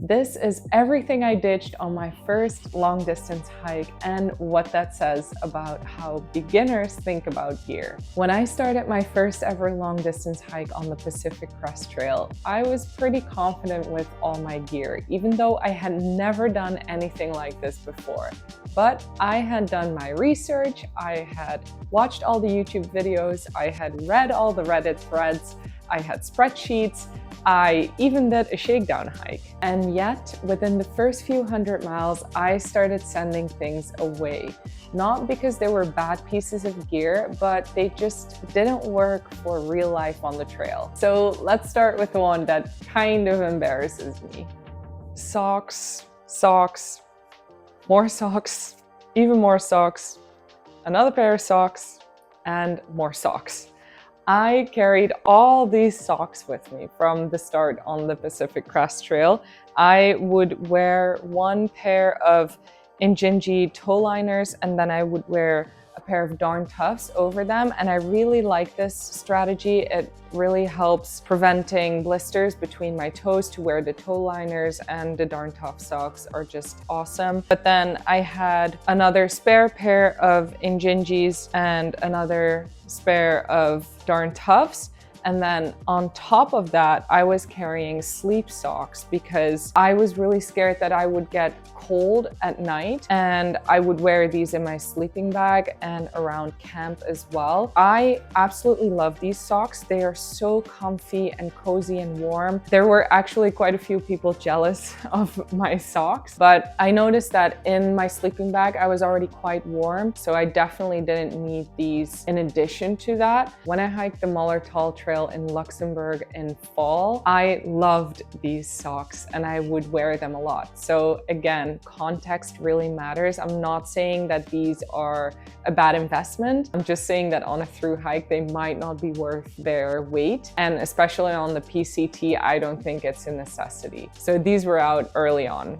This is everything I ditched on my first long distance hike and what that says about how beginners think about gear. When I started my first ever long distance hike on the Pacific Crest Trail, I was pretty confident with all my gear, even though I had never done anything like this before. But I had done my research, I had watched all the YouTube videos, I had read all the Reddit threads, I had spreadsheets, I even did a shakedown hike. And yet, within the first few 100 miles, I started sending things away. Not because they were bad pieces of gear, but they just didn't work for real life on the trail. So let's start with the one that kind of embarrasses me. Socks, more socks, even more socks, another pair of socks, and more socks. I carried all these socks with me from the start on the Pacific Crest Trail. I would wear one pair of Injinji toe liners, and then I would wear a pair of Darn Toughs over them. And I really like this strategy. It really helps preventing blisters between my toes to wear the toe liners, and the Darn Tough socks are just awesome. But then I had another spare pair of Injinjis and another spare of Darn Toughs. And then on top of that, I was carrying sleep socks because I was really scared that I would get cold at night, and I would wear these in my sleeping bag and around camp as well. I absolutely love these socks. They are so comfy and cozy and warm. There were actually quite a few people jealous of my socks, but I noticed that in my sleeping bag, I was already quite warm, so I definitely didn't need these in addition to that. When I hiked the Mullertal Trail in Luxembourg in fall, I loved these socks and I would wear them a lot. So again, context really matters. I'm not saying that these are a bad investment. I'm just saying that on a thru hike, they might not be worth their weight. And especially on the PCT, I don't think it's a necessity. So these were out early on.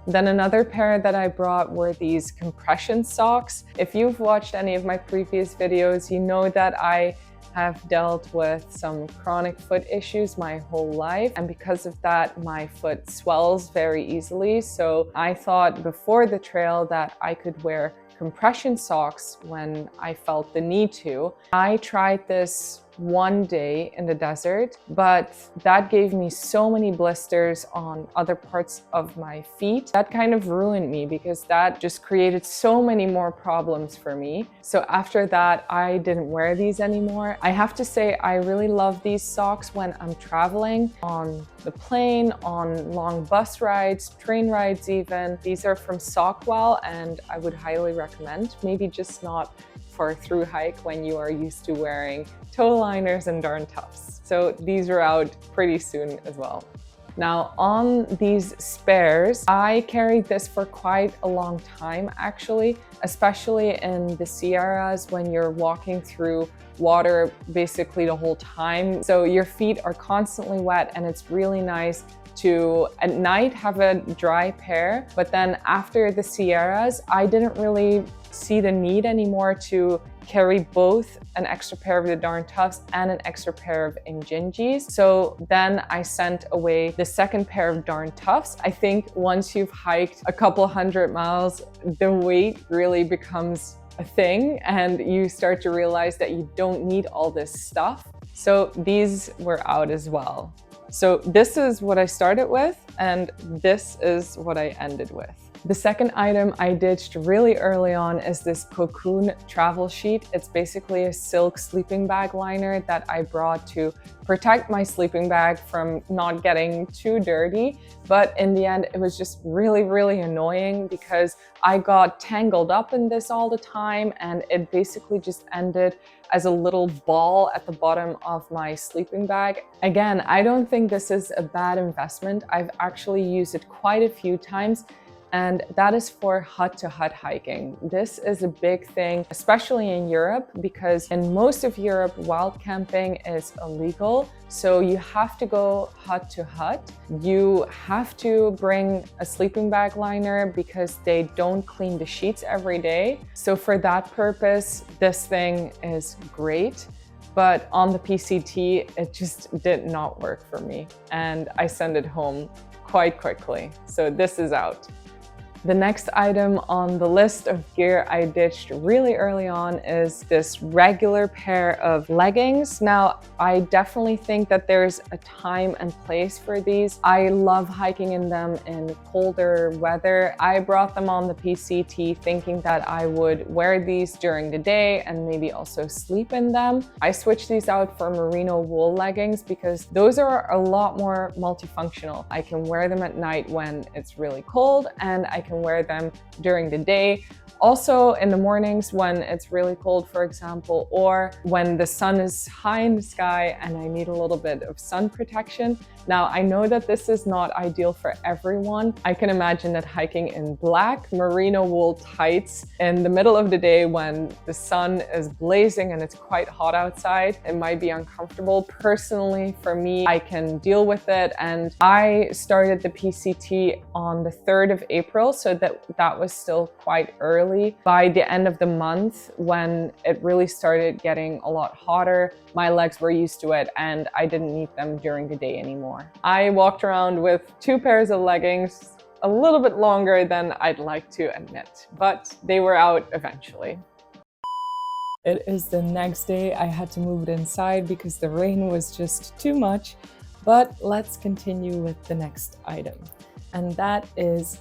Then another pair that I brought were these compression socks. If you've watched any of my previous videos, you know that I have dealt with some chronic foot issues my whole life, and because of that my foot swells very easily. So I thought before the trail that I could wear compression socks when I felt the need to. I tried this one day in the desert, but that gave me so many blisters on other parts of my feet. That kind of ruined me because that just created so many more problems for me. So after that, I didn't wear these anymore. I have to say, I really love these socks when I'm traveling on the plane, on long bus rides, train rides even. These are from Sockwell and I would highly recommend, maybe just not for a thru hike when you are used to wearing toe liners and Darn Toughs. So these are out pretty soon as well. Now on these spares, I carried this for quite a long time actually, especially in the Sierras when you're walking through water basically the whole time. So your feet are constantly wet and it's really nice to at night have a dry pair. But then after the Sierras, I didn't really see the need anymore to carry both an extra pair of the Darn Toughs and an extra pair of Injinjis. So then I sent away the second pair of Darn Toughs. I think once you've hiked a couple 100 miles, the weight really becomes a thing and you start to realize that you don't need all this stuff. So these were out as well. So this is what I started with and this is what I ended with. The second item I ditched really early on is this Cocoon travel sheet. It's basically a silk sleeping bag liner that I brought to protect my sleeping bag from not getting too dirty. But in the end, it was just really annoying because I got tangled up in this all the time and it basically just ended as a little ball at the bottom of my sleeping bag. Again, I don't think this is a bad investment. I've actually used it quite a few times. And that is for hut-to-hut hiking. This is a big thing, especially in Europe, because in most of Europe, wild camping is illegal. So you have to go hut-to-hut. You have to bring a sleeping bag liner because they don't clean the sheets every day. So for that purpose, this thing is great. But on the PCT, it just did not work for me. And I sent it home quite quickly. So this is out. The next item on the list of gear I ditched really early on is this regular pair of leggings. Now, I definitely think that there's a time and place for these. I love hiking in them in colder weather. I brought them on the PCT thinking that I would wear these during the day and maybe also sleep in them. I switched these out for merino wool leggings because those are a lot more multifunctional. I can wear them at night when it's really cold, and I can wear them during the day. Also in the mornings when it's really cold, for example, or when the sun is high in the sky and I need a little bit of sun protection. Now, I know that this is not ideal for everyone. I can imagine that hiking in black merino wool tights in the middle of the day when the sun is blazing and it's quite hot outside, it might be uncomfortable. Personally, for me, I can deal with it. And I started the PCT on the 3rd of April, so that was still quite early. By the end of the month, when it really started getting a lot hotter, my legs were used to it and I didn't need them during the day anymore. I walked around with 2 pairs of leggings, a little bit longer than I'd like to admit, but they were out eventually. It is the next day. I had to move it inside because the rain was just too much, but let's continue with the next item, and that is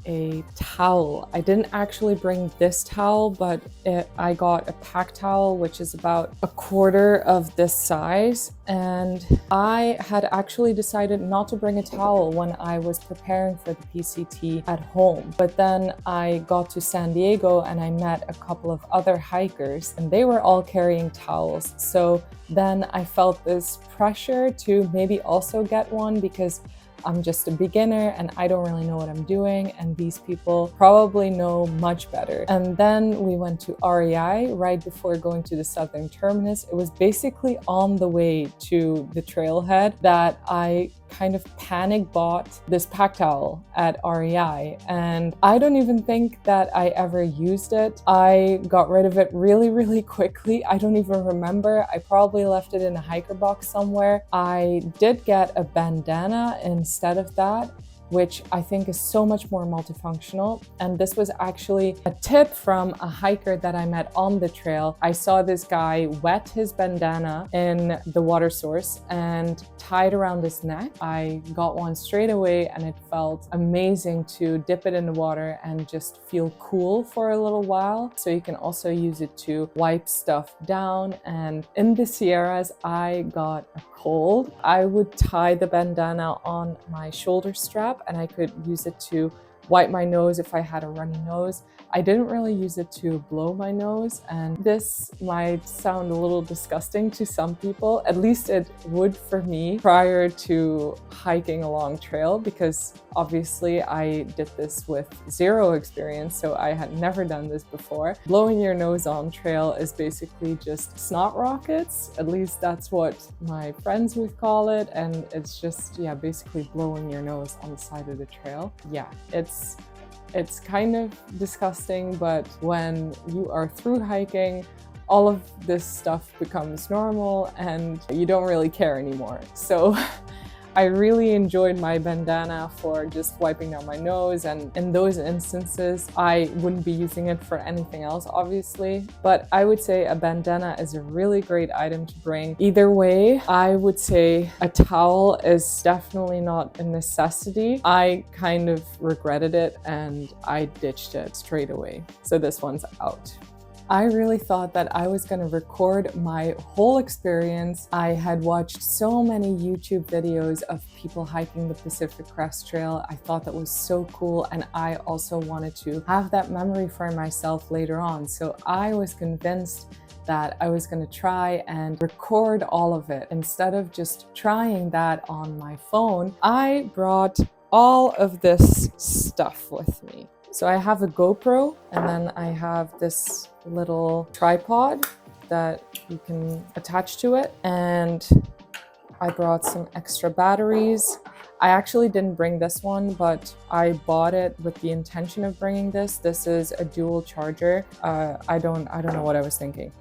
a towel. I didn't actually bring this towel, but I got a pack towel, which is about 1/4 of this size. And I had actually decided not to bring a towel when I was preparing for the PCT at home. But then I got to San Diego and I met a couple of other hikers and they were all carrying towels. So then I felt this pressure to maybe also get one because I'm just a beginner and I don't really know what I'm doing, and these people probably know much better. And then we went to REI right before going to the southern terminus. It was basically on the way to the trailhead that I kind of panic bought this pack towel at REI, and I don't even think that I ever used it. I got rid of it really quickly. I don't even remember. I probably left it in a hiker box somewhere. I did get a bandana instead of that, which I think is so much more multifunctional. And this was actually a tip from a hiker that I met on the trail. I saw this guy wet his bandana in the water source and tied around his neck. I got one straight away and it felt amazing to dip it in the water and just feel cool for a little while. So you can also use it to wipe stuff down. And in the Sierras, I got a cold. I would tie the bandana on my shoulder strap and I could use it to wipe my nose if I had a runny nose. I didn't really use it to blow my nose, and this might sound a little disgusting to some people. At least it would for me prior to hiking a long trail, because obviously I did this with zero experience, so I had never done this before. Blowing your nose on trail is basically just snot rockets. At least that's what my friends would call it, and it's just, yeah, basically blowing your nose on the side of the trail. Yeah, it's kind of disgusting, but when you are through hiking, all of this stuff becomes normal and you don't really care anymore. So I really enjoyed my bandana for just wiping down my nose, and in those instances, I wouldn't be using it for anything else, obviously. But I would say a bandana is a really great item to bring. Either way, I would say a towel is definitely not a necessity. I kind of regretted it and I ditched it straight away. So this one's out. I really thought that I was going to record my whole experience. I had watched so many YouTube videos of people hiking the Pacific Crest Trail. I thought that was so cool, and I also wanted to have that memory for myself later on. So I was convinced that I was going to try and record all of it. Instead of just trying that on my phone, I brought all of this stuff with me. So I have a GoPro, and then I have this little tripod that you can attach to it. And I brought some extra batteries. I actually didn't bring this one, but I bought it with the intention of bringing this. This is a dual charger. I don't know what I was thinking.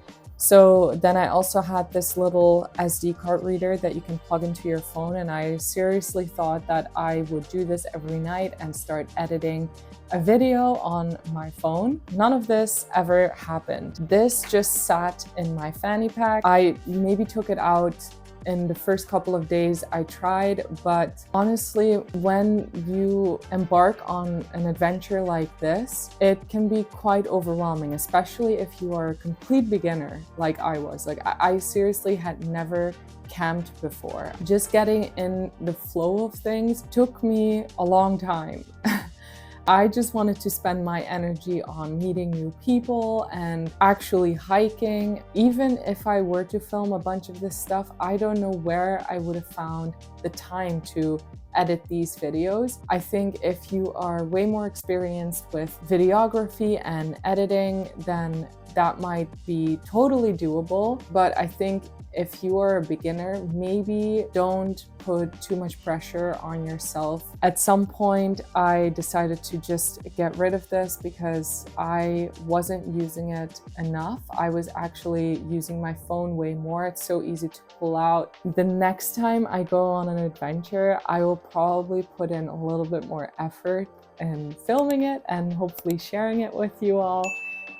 So then I also had this little SD card reader that you can plug into your phone, and I seriously thought that I would do this every night and start editing a video on my phone. None of this ever happened. This just sat in my fanny pack. I maybe took it out in the first couple of days I tried, but honestly, when you embark on an adventure like this, it can be quite overwhelming, especially if you are a complete beginner like I was. Like I seriously had never camped before. Just getting in the flow of things took me a long time. I just wanted to spend my energy on meeting new people and actually hiking. Even if I were to film a bunch of this stuff, I don't know where I would have found the time to edit these videos. I think if you are way more experienced with videography and editing, then that might be totally doable. But I think if you are a beginner, maybe don't put too much pressure on yourself. At some point, I decided to just get rid of this because I wasn't using it enough. I was actually using my phone way more. It's so easy to pull out. The next time I go on an adventure, I will probably put in a little bit more effort in filming it and hopefully sharing it with you all.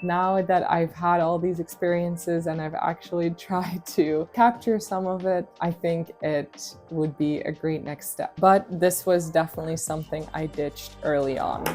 Now that I've had all these experiences and I've actually tried to capture some of it, I think it would be a great next step. But this was definitely something I ditched early on.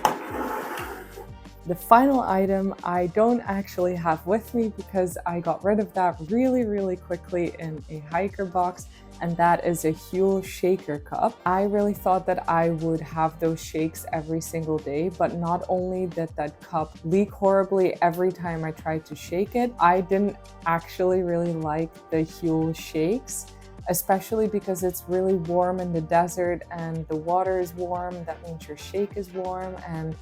The final item I don't actually have with me because I got rid of that really quickly in a hiker box, and that is a Huel shaker cup. I really thought that I would have those shakes every single day, but not only did that cup leak horribly every time I tried to shake it, I didn't actually really like the Huel shakes, especially because it's really warm in the desert and the water is warm. That means your shake is warm, and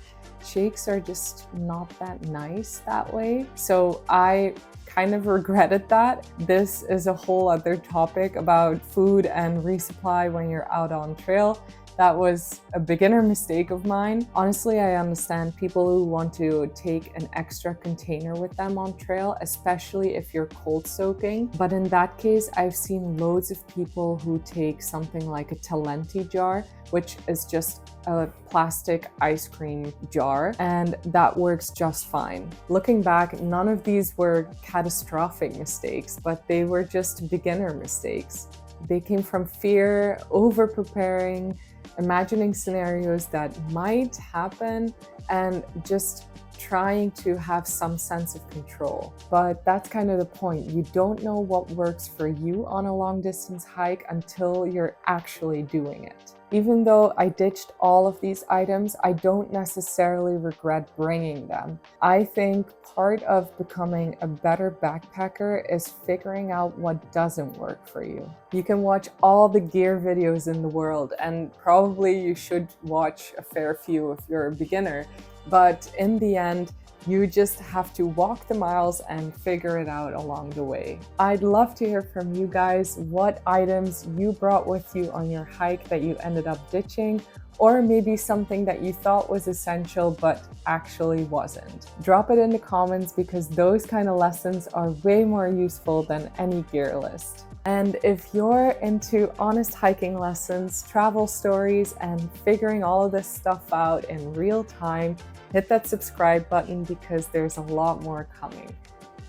shakes are just not that nice that way. So I kind of regretted that. This is a whole other topic about food and resupply when you're out on trail. That was a beginner mistake of mine. Honestly, I understand people who want to take an extra container with them on trail, especially if you're cold soaking. But in that case, I've seen loads of people who take something like a Talenti jar, which is just a plastic ice cream jar, and that works just fine. Looking back, none of these were catastrophic mistakes, but they were just beginner mistakes. They came from fear, over-preparing, imagining scenarios that might happen, and just trying to have some sense of control. But that's kind of the point. You don't know what works for you on a long distance hike until you're actually doing it. Even though I ditched all of these items, I don't necessarily regret bringing them. I think part of becoming a better backpacker is figuring out what doesn't work for you. You can watch all the gear videos in the world, and probably you should watch a fair few if you're a beginner. But in the end, you just have to walk the miles and figure it out along the way. I'd love to hear from you guys what items you brought with you on your hike that you ended up ditching, or maybe something that you thought was essential but actually wasn't. Drop it in the comments because those kind of lessons are way more useful than any gear list. And if you're into honest hiking lessons, travel stories, and figuring all of this stuff out in real time, hit that subscribe button because there's a lot more coming.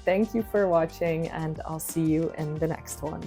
Thank you for watching, and I'll see you in the next one.